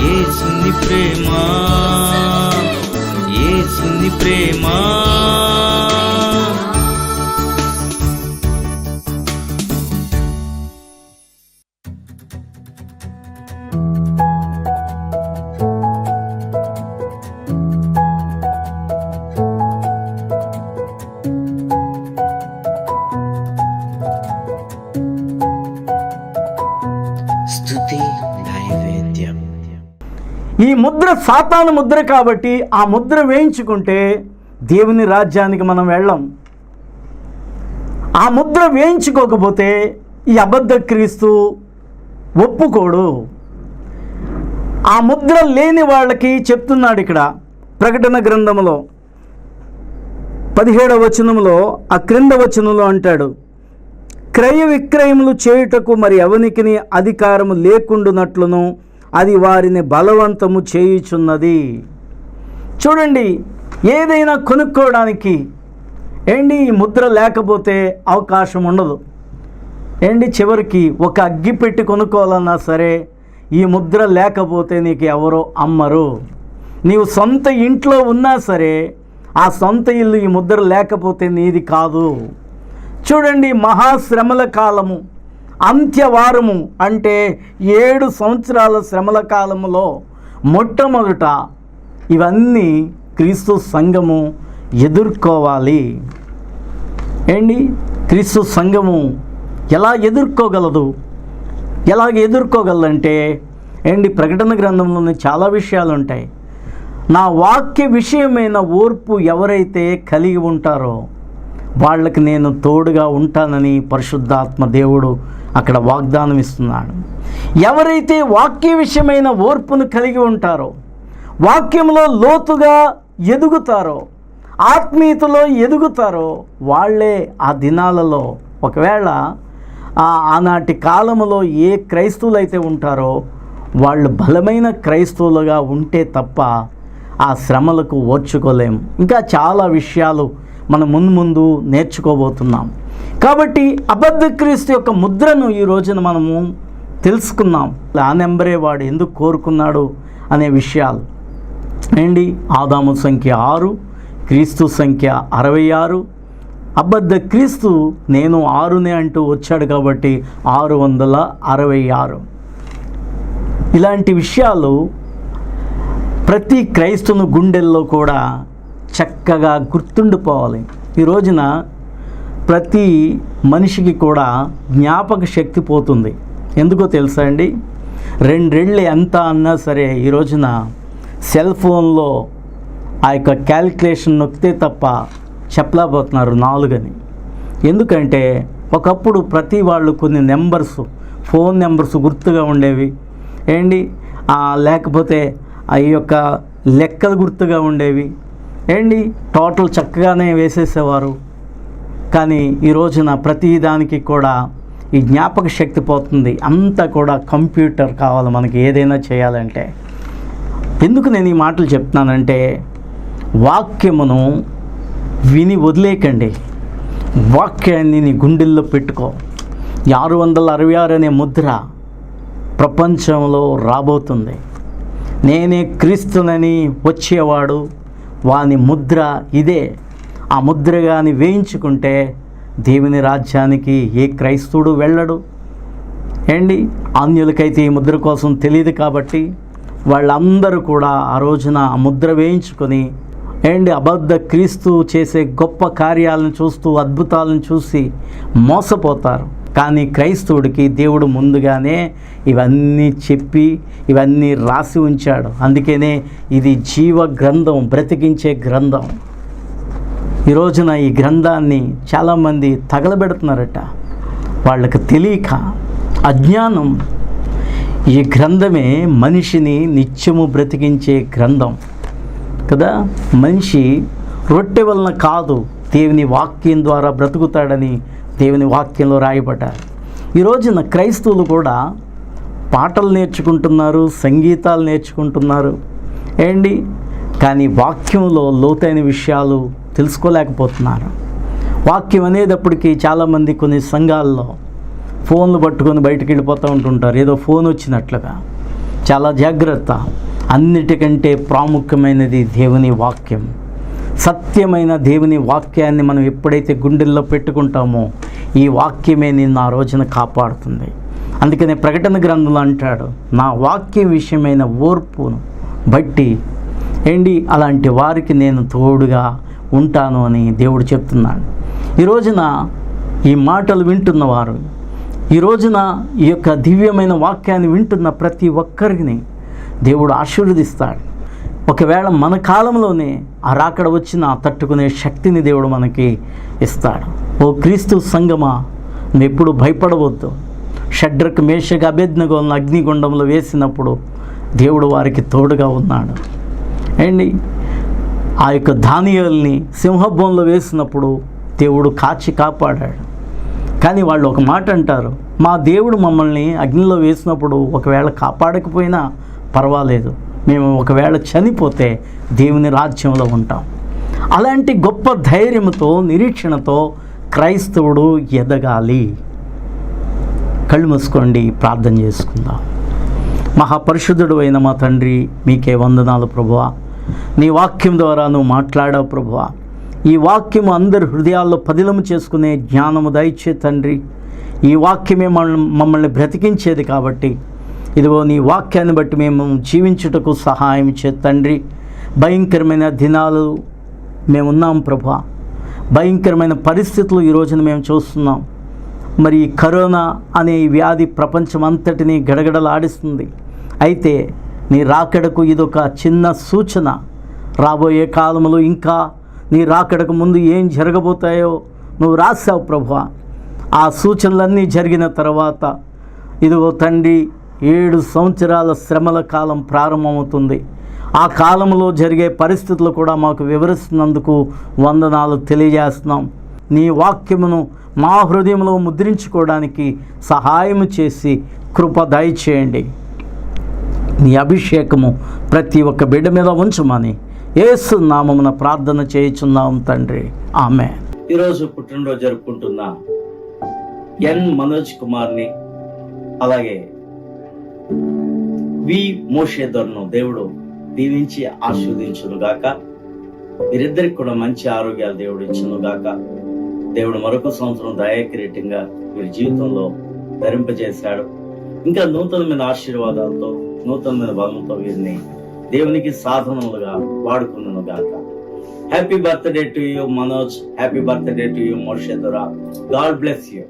యేసుని ప్రేమ, యేసుని ప్రేమ. ఈ ముద్ర సాతాను ముద్ర కాబట్టి ఆ ముద్ర వేయించుకుంటే దేవుని రాజ్యానికి మనం వెళ్ళం. ఆ ముద్ర వేయించుకోకపోతే ఈ అబద్ధ క్రీస్తు ఒప్పుకోడు. ఆ ముద్ర లేని వాళ్ళకి చెప్తున్నాడు ఇక్కడ ప్రకటన గ్రంథంలో 17వ వచనంలో, ఆ క్రింద వచనంలో అంటాడు, క్రయ విక్రయములు చేయుటకు మరి ఎవనికిని అధికారము లేకుండునట్లును అది వారిని బలవంతము చేయుచున్నది. చూడండి, ఏదైనా కొనుక్కోవడానికి ఈ ముద్ర లేకపోతే అవకాశం ఉండదు. చివరికి ఒక అగ్గి పెట్టి కొనుక్కోవాలన్నా సరే ఈ ముద్ర లేకపోతే నీకు ఎవరో అమ్మరు. నీవు సొంత ఇంట్లో ఉన్నా సరే ఆ సొంత ఇల్లు ఈ ముద్ర లేకపోతే నీది కాదు. చూడండి, మహాశ్రమల కాలము, అంత్యవారము అంటే 7 సంవత్సరాల శ్రమల కాలములో మొట్టమొదట ఇవన్నీ క్రీస్తు సంఘము ఎదుర్కోవాలి. క్రీస్తు సంఘము ఎలా ఎదుర్కోగలదు? ఎలాగ ఎదుర్కోగలదంటే ప్రకటన గ్రంథంలోనే చాలా విషయాలు ఉంటాయి. నా వాక్య విషయమైన ఓర్పు ఎవరైతే కలిగి ఉంటారో వాళ్ళకి నేను తోడుగా ఉంటానని పరిశుద్ధాత్మ దేవుడు అక్కడ వాగ్దానం ఇస్తున్నాడు. ఎవరైతే వాక్య విషయమైన ఓర్పును కలిగి ఉంటారో, వాక్యంలో లోతుగా ఎదుగుతారో, ఆత్మీయతలో ఎదుగుతారో వాళ్ళే ఆ దినాలలో, ఒకవేళ ఆనాటి కాలములో ఏ క్రైస్తవులైతే ఉంటారో వాళ్ళు బలమైన క్రైస్తవులుగా ఉంటే తప్ప ఆ శ్రమలకు ఓర్చుకోలేము. ఇంకా చాలా విషయాలు మనం ముందు నేర్చుకోబోతున్నాం. కాబట్టి అబద్ధ క్రీస్తు యొక్క ముద్రను ఈ రోజున మనము తెలుసుకున్నాం. ఆ నెంబరే వాడు ఎందుకు కోరుకున్నాడు అనే విషయాలు. ఆదాము సంఖ్య 6, క్రీస్తు సంఖ్య 66. అబద్ధ క్రీస్తు నేను 6నే అంటూ వచ్చాడు కాబట్టి 666. ఇలాంటి విషయాలు ప్రతి క్రైస్తవుని గుండెల్లో కూడా చక్కగా గుర్తుండిపోవాలి. ఈ రోజున ప్రతి మనిషికి కూడా జ్ఞాపక శక్తి పోతుంది. ఎందుకో తెలుసా 2 ఏళ్ళు ఎంత అన్నా సరే ఈ రోజున సెల్ ఫోన్లో ఆ యొక్క క్యాలిక్యులేషన్ నొక్కితే తప్ప చెప్పలేకపోతున్నారు 4 అని. ఎందుకంటే ఒకప్పుడు ప్రతి వాళ్ళు కొన్ని ఫోన్ నెంబర్స్ గుర్తుగా ఉండేవి. లేకపోతే ఆ యొక్క లెక్కలు గుర్తుగా ఉండేవి. టోటల్ చక్కగానే వేసేసేవారు. కానీ ఈ రోజున ప్రతి దానికి కూడా ఈ జ్ఞాపక శక్తి పోతుంది. అంతా కూడా కంప్యూటర్ కావాలి మనకి ఏదైనా చేయాలంటే. ఎందుకు నేను ఈ మాటలు చెప్తున్నానంటే, వాక్యమును విని వదిలేకండి. వాక్యాన్ని నీ గుండెల్లో పెట్టుకో. 666 అనే ముద్ర ప్రపంచంలో రాబోతుంది. నేనే క్రీస్తునని వచ్చేవాడు వాని ముద్ర ఇదే. ఆ ముద్ర కానీ వేయించుకుంటే దేవుని రాజ్యానికి ఏ క్రైస్తవుడు వెళ్ళడు. అన్యులకైతే ఈ ముద్ర కోసం తెలియదు కాబట్టి వాళ్ళందరూ కూడా ఆ రోజున ఆ ముద్ర వేయించుకొని అబద్ధ క్రీస్తు చేసే గొప్ప కార్యాలను చూస్తూ, అద్భుతాలను చూసి మోసపోతారు. కానీ క్రైస్తవుడికి దేవుడు ముందుగానే ఇవన్నీ చెప్పి ఇవన్నీ రాసి ఉంచాడు. అందుకనే ఇది జీవ గ్రంథం, బ్రతికించే గ్రంథం. ఈ రోజున ఈ గ్రంథాన్ని చాలామంది తగలబెడుతున్నారట. వాళ్ళకి తెలియక, అజ్ఞానం. ఈ గ్రంథమే మనిషిని నిత్యము బ్రతికించే గ్రంథం కదా. మనిషి రొట్టె వలన కాదు దేవుని వాక్యం ద్వారా బ్రతుకుతాడని దేవుని వాక్యంలో రాయబడ్డారు. ఈ రోజున క్రైస్తవులు కూడా పాటలు నేర్చుకుంటున్నారు, సంగీతాలు నేర్చుకుంటున్నారు. కానీ వాక్యంలో లోతైన విషయాలు తెలుసుకోలేకపోతున్నారు. వాక్యం అనేటప్పటికీ చాలామంది కొన్ని సంఘాల్లో ఫోన్లు పట్టుకొని బయటికి వెళ్ళిపోతూ ఉంటుంటారు, ఏదో ఫోన్ వచ్చినట్లుగా. చాలా జాగ్రత్త. అన్నిటికంటే ప్రాముఖ్యమైనది దేవుని వాక్యం. సత్యమైన దేవుని వాక్యాన్ని మనం ఎప్పుడైతే గుండెల్లో పెట్టుకుంటామో ఈ వాక్యమే నిన్ను ఆ రోజున కాపాడుతుంది. అందుకనే ప్రకటన గ్రంథంలో అంటాడు, నా వాక్యం విషయమైన ఓర్పును బట్టి అలాంటి వారికి నేను తోడుగా ఉంటాను అని దేవుడు చెప్తున్నాడు. ఈ రోజున ఈ మాటలు వింటున్నవారు, ఈ రోజున ఈ యొక్క దివ్యమైన వాక్యాన్ని వింటున్న ప్రతి ఒక్కరిని దేవుడు ఆశీర్వదిస్తాడు. ఒకవేళ మన కాలంలోనే ఆ రాకడ వచ్చిన తట్టుకునే శక్తిని దేవుడు మనకి ఇస్తాడు. ఓ క్రీస్తు సంగమా, నువ్వు ఎప్పుడు భయపడవద్దు. షడ్రక్ మేషక్ అబేద్నెగోలను అగ్నిగుండంలో వేసినప్పుడు దేవుడు వారికి తోడుగా ఉన్నాడు. ఆ యొక్క దానియేలుని సింహబోన్లో వేసినప్పుడు దేవుడు కాచి కాపాడాడు. కానీ వాళ్ళు ఒక మాట అంటారు, మా దేవుడు మమ్మల్ని అగ్నిలో వేసినప్పుడు ఒకవేళ కాపాడకపోయినా పర్వాలేదు, మేము ఒకవేళ చనిపోతే దేవుని రాజ్యంలో ఉంటాం. అలాంటి గొప్ప ధైర్యంతో నిరీక్షణతో క్రైస్తవుడు ఎదగాలి. కళ్ళు మూసుకోండి, ప్రార్థన చేసుకుందాం. మహాపరిశుద్ధుడు అయిన మా తండ్రి, మీకే వందనాలు ప్రభువా. నీ వాక్యం ద్వారా నువ్వు మాట్లాడావు ప్రభువా. ఈ వాక్యము అందరి హృదయాల్లో పదిలము చేసుకునే జ్ఞానము దయచే తండ్రి. ఈ వాక్యమే మమ్మల్ని బ్రతికించేది కాబట్టి ఇదిగో నీ వాక్యాన్ని బట్టి మేము జీవించుటకు సహాయం చే తండ్రి. భయంకరమైన దినాలు మేమున్నాం ప్రభువా. భయంకరమైన పరిస్థితులు ఈ రోజున మేము చూస్తున్నాం. మరి కరోనా అనే ఈ వ్యాధి ప్రపంచం అంతటినీ గడగడలాడిస్తుంది. అయితే నీ రాకడకు ఇదొక చిన్న సూచన. రాబోయే కాలంలో ఇంకా నీ రాకడకు ముందు ఏం జరగబోతాయో నువ్వు రాశావు ప్రభువా. ఆ సూచనలన్నీ జరిగిన తర్వాత ఇదిగో తండ్రి 7 సంవత్సరాల శ్రమల కాలం ప్రారంభమవుతుంది. ఆ కాలంలో జరిగే పరిస్థితులు కూడా మాకు వివరిస్తున్నందుకు వందనాలు తెలియజేస్తున్నాం. నీ వాక్యమును మా హృదయంలో ముద్రించుకోవడానికి సహాయం చేసి కృప దయచేయండి. నీ అభిషేకము ప్రతి ఒక్క బిడ్డ మీద ఉంచమని యేసు నామమున ప్రార్థన చేయుచున్నాం తండ్రి, ఆమేన్. ఈరోజు పుట్టినరోజు జరుపుకుంటున్న ఎన్ మనోజ్ కుమార్ని, అలాగే వి మోషేధర్ను దేవుడు దీవించి ఆశీర్వదించును గాక. వీరిద్దరికి కూడా మంచి ఆరోగ్యాలు దేవుడు ఇచ్చును గాక. దేవుడు మరొక సంవత్సరం దయాకిరీటంగా వీరి జీవితంలో ధరింపజేశాడు. ఇంకా నూతనమైన ఆశీర్వాదాలతో, నూతనమైన బలంతో వీరిని దేవునికి సాధనలుగా వాడుకున్నాను గాక. Happy birthday to you Manoj. Happy birthday to you మోషేధర. God bless you.